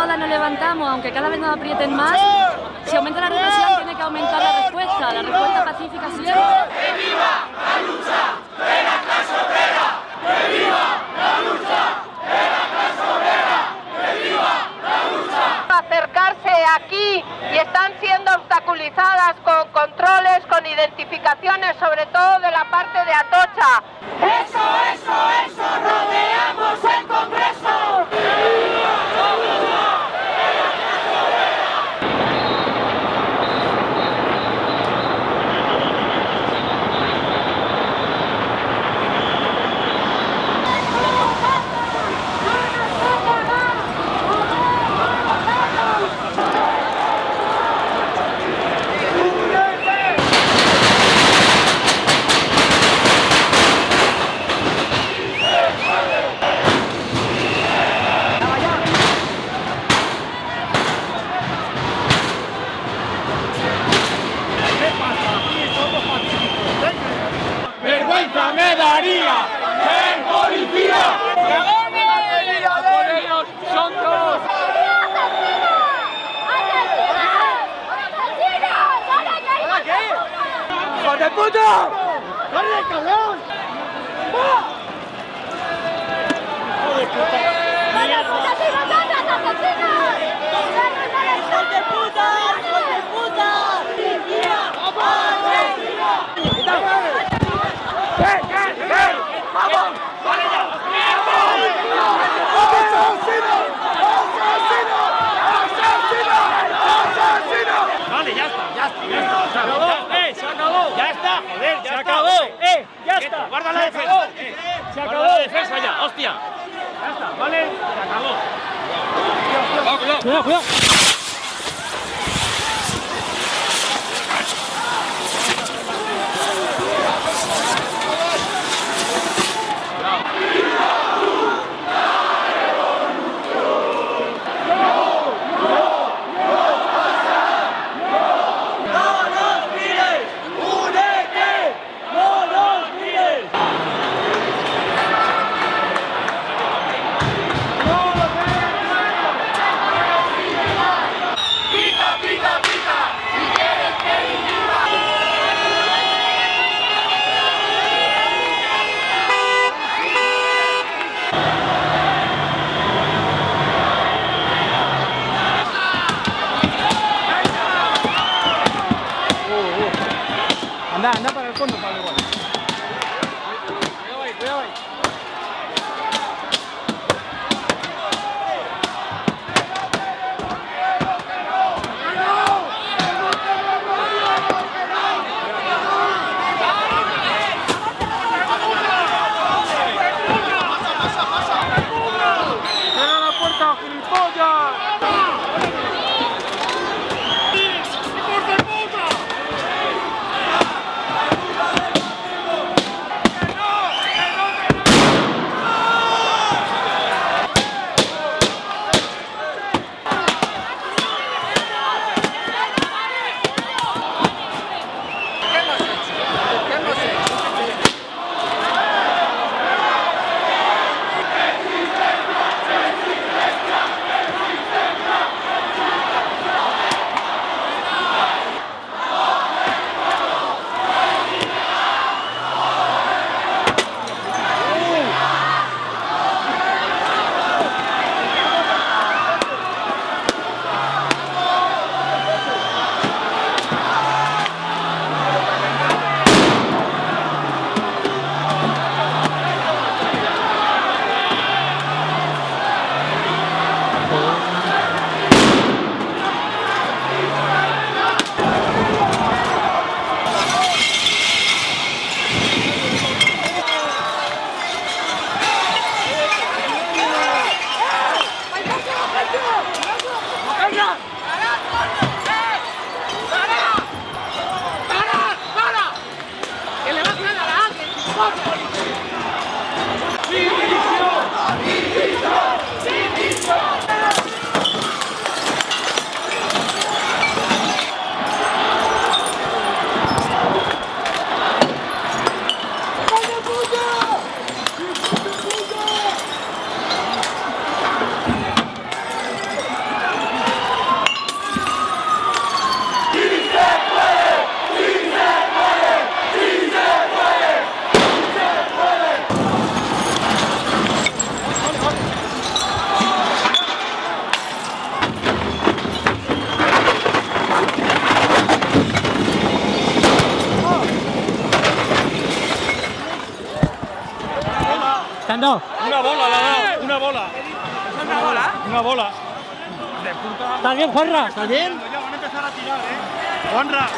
ola nos levantamos, aunque cada vez nos aprieten más, si aumenta la represión tiene que aumentar la respuesta pacífica siempre. ¡Que viva la lucha de la clase obrera! ¡Que viva la lucha de la clase obrera! ¡Que viva la lucha! Acercarse aquí y están siendo obstaculizadas con controles, con identificaciones, sobre todo de la parte de Atocha. ¡Eso! ¡Rodeamos el Congreso! ¡Vergüenza me daría ser policía! ¡A por ellos! ¡Son dos! ¡Hijo de puta! ¡Corre, cabrón! ¡Hijo de puta! Vale, ya está. Se acabó. Ya está, joder, ya acabó. Ya está. Guarda la defensa. Se acabó la defensa ya, hostia. Ya está, vale, se acabó. Cuidado. Anda para el fondo, Pablo, igual. Cuidado ahí. ¡Cierra la puerta, gilipollas! ¡Hijo de puta! no. Una bola le ha dado, una bola. ¿Eso es una bola? Una bola. ¿Estás bien, Juanra? ¿Estás bien? Ya van a empezar a tirar, Juanra.